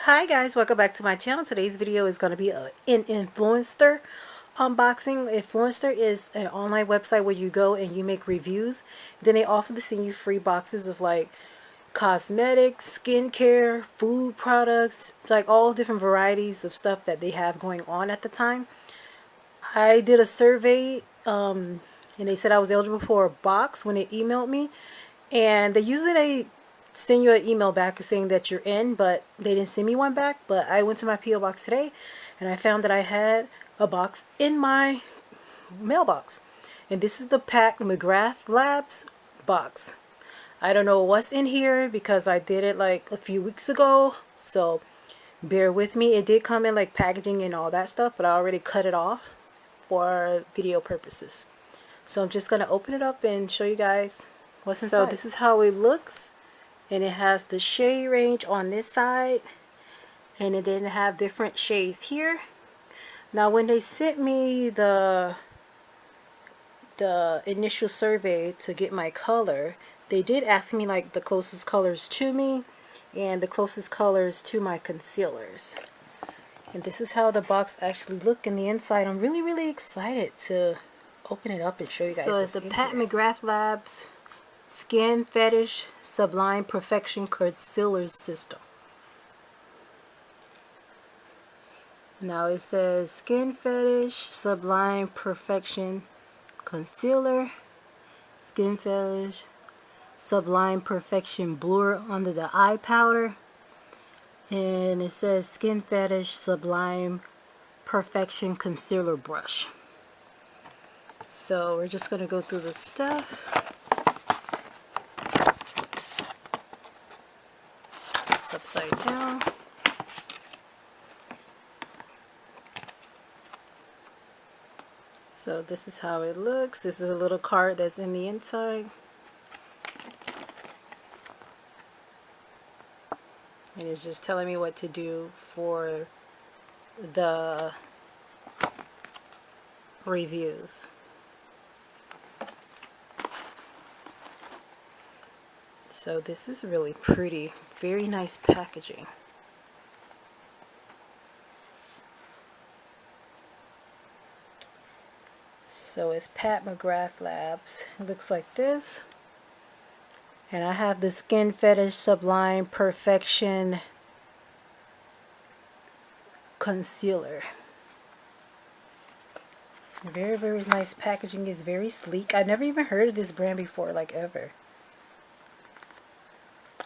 Hi guys, welcome back to my channel. Today's video is going to be an Influenster unboxing. Influenster is an online website where you go and you make reviews. Then they offer to send you free boxes of like cosmetics, skincare, food products, like all different varieties of stuff that they have going on at the time. I did a survey and they said I was eligible for a box when they emailed me, and they send you an email back saying that you're in, but they didn't send me one back. But I went to my P.O. box today and I found that I had a box in my mailbox, and this is the Pat McGrath Labs box. I don't know what's in here because I did it like a few weeks ago, so bear with me. It did come in like packaging and all that stuff, but I already cut it off for video purposes. So I'm just gonna open it up and show you guys what's inside. So this is how it looks, and it has the shade range on this side, and it didn't have different shades here. Now when they sent me the initial survey to get my color, they did ask me like the closest colors to me and the closest colors to my concealers. And this is how the box actually look in the inside. I'm really excited to open it up and show you guys. So it's the Pat McGrath Labs Skin Fetish Sublime Perfection Concealer System. Now it says Skin Fetish Sublime Perfection Concealer, Skin Fetish Sublime Perfection Blur under the eye powder, and it says Skin Fetish Sublime Perfection Concealer Brush. So we're just going to go through the stuff. It's upside down. So this is how it looks. This is a little card that's in the inside. And it's just telling me what to do for the reviews. So this is really pretty. Very nice packaging. So it's Pat McGrath Labs. It looks like this. And I have the Skin Fetish Sublime Perfection Concealer. Very nice packaging. Is very sleek. I never even heard of this brand before, like ever.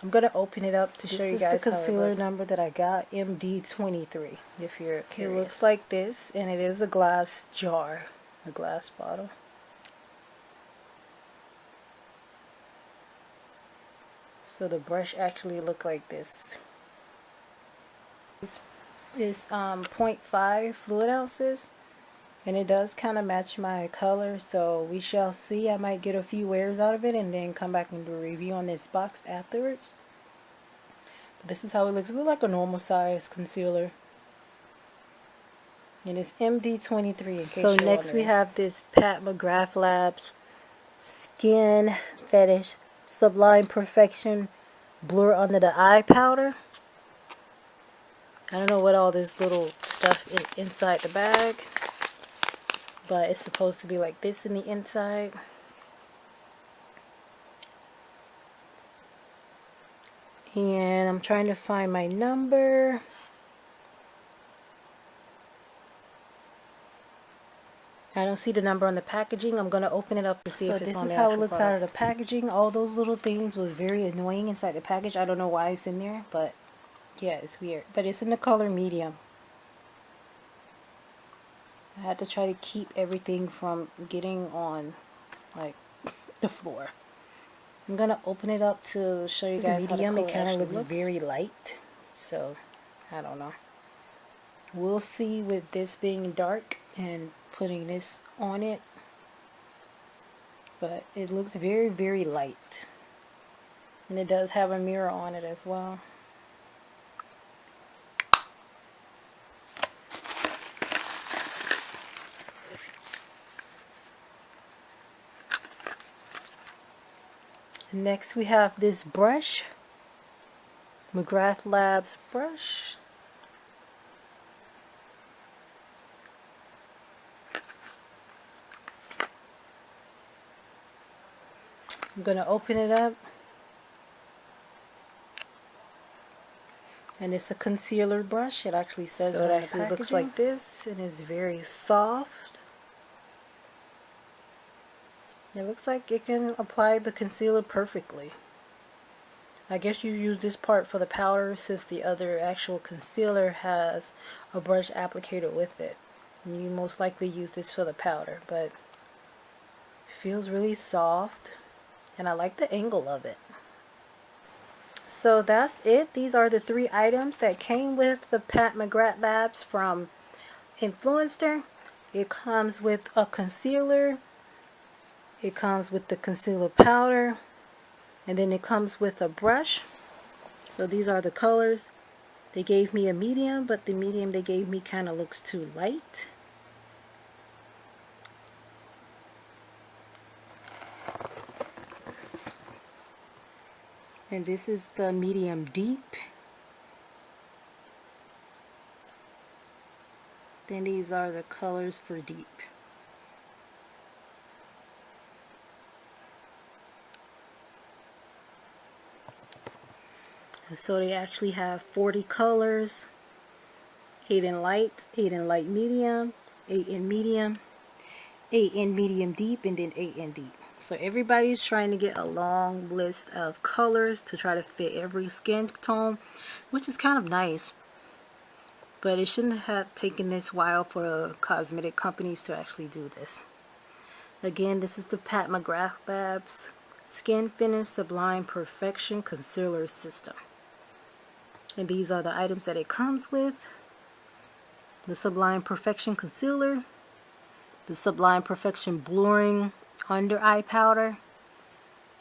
I'm gonna open it up to show you guys how it looks. This is the concealer number that I got, MD23, if you're curious. It looks like this, and it is a glass jar, a glass bottle. So the brush actually look like this. This is 0.5 fluid ounces, and it does kind of match my color, so we shall see. I might get a few wears out of it and then come back and do a review on this box afterwards. But this is how it looks. It looks like a normal size concealer, and it's MD23. So next we have this Pat McGrath Labs Skin Fetish Sublime Perfection Blur Under the Eye Powder. I don't know what all this little stuff is inside the bag, but it's supposed to be like this in the inside. And I'm trying to find my number. I don't see the number on the packaging. I'm going to open it up to see if it's on the actual product. So this is how it looks out of the packaging. All those little things was very annoying inside the package. I don't know why it's in there, but yeah, it's weird. But it's in the color medium. I had to try to keep everything from getting on like the floor. I'm going to open it up to show you guys how the color it kind of looks very light. So, I don't know. We'll see with this being dark and putting this on it, but it looks very light, and it does have a mirror on it as well. Next we have this brush, McGrath Labs brush. I'm going to open it up. And it's a concealer brush. It actually says so it actually looks like this, and it's very soft. It looks like it can apply the concealer perfectly. I guess you use this part for the powder since the other actual concealer has a brush applicator with it. And you most likely use this for the powder, but it feels really soft and I like the angle of it. So that's it. These are the 3 items that came with the Pat McGrath Labs from Influenster. It comes with a concealer, it comes with the concealer powder, and then it comes with a brush. So these are the colors. They gave me a medium, but the medium they gave me kind of looks too light. And this is the medium deep. Then these are the colors for deep. So they actually have 40 colors, 8 in light, 8 in light medium, 8 in medium, 8 in medium deep, and then 8 in deep. So everybody's trying to get a long list of colors to try to fit every skin tone, which is kind of nice. But it shouldn't have taken this while for cosmetic companies to actually do this. Again, this is the Pat McGrath Labs Skin Finish Sublime Perfection Concealer System. And these are the items that it comes with. The Sublime Perfection Concealer, the Sublime Perfection Blurring Under Eye Powder,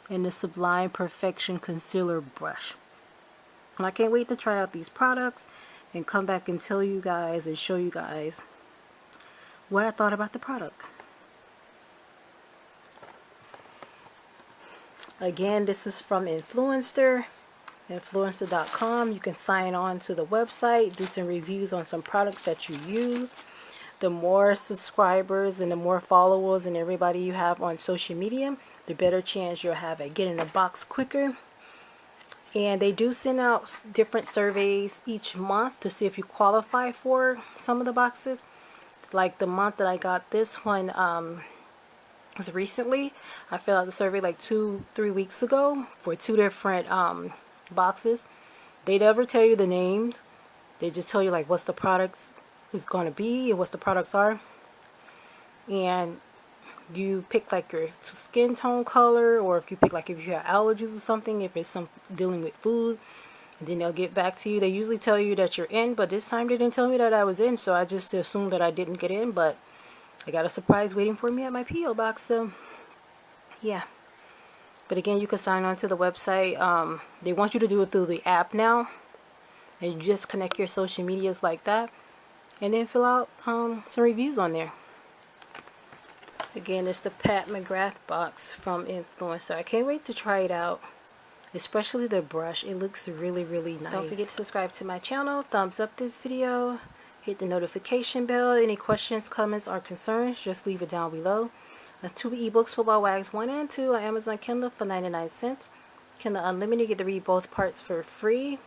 and the Sublime Perfection Concealer Brush. And I can't wait to try out these products and come back and tell you guys and show you guys what I thought about the product. Again, this is from Influenster. Influenster.com. You can sign on to the website, do some reviews on some products that you use. The more subscribers and the more followers and everybody you have on social media, the better chance you'll have at getting a box quicker. And they do send out different surveys each month to see if you qualify for some of the boxes. Like the month that I got this one was recently. I filled out the survey like 2-3 weeks ago for 2 different boxes. They never tell you the names. They just tell you like what's the products is going to be and what the products are. And you pick like your skin tone color, or if you pick like if you have allergies or something, if it's some dealing with food, and then they'll get back to you. They usually tell you that you're in, but this time they didn't tell me that I was in, so I just assumed that I didn't get in, but I got a surprise waiting for me at my P.O. box, so yeah. But again, you can sign on to the website. They want you to do it through the app now, and you just connect your social medias like that, and then fill out some reviews on there. Again, it's the Pat McGrath box from Influencer. I can't wait to try it out, especially the brush. It looks really, really nice. Don't forget to subscribe to my channel, thumbs up this video, hit the notification bell. Any questions, comments, or concerns, just leave it down below. 2 ebooks for Ball Wags 1 and 2 on Amazon Kindle for 99 cents. Kindle Unlimited, you get to read both parts for free.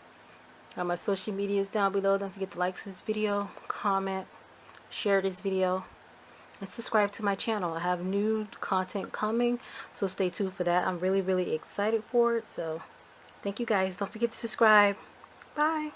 Got my social medias down below. Don't forget to like this video, comment, share this video, and subscribe to my channel. I have new content coming, so stay tuned for that. I'm really, really excited for it. So thank you guys. Don't forget to subscribe. Bye.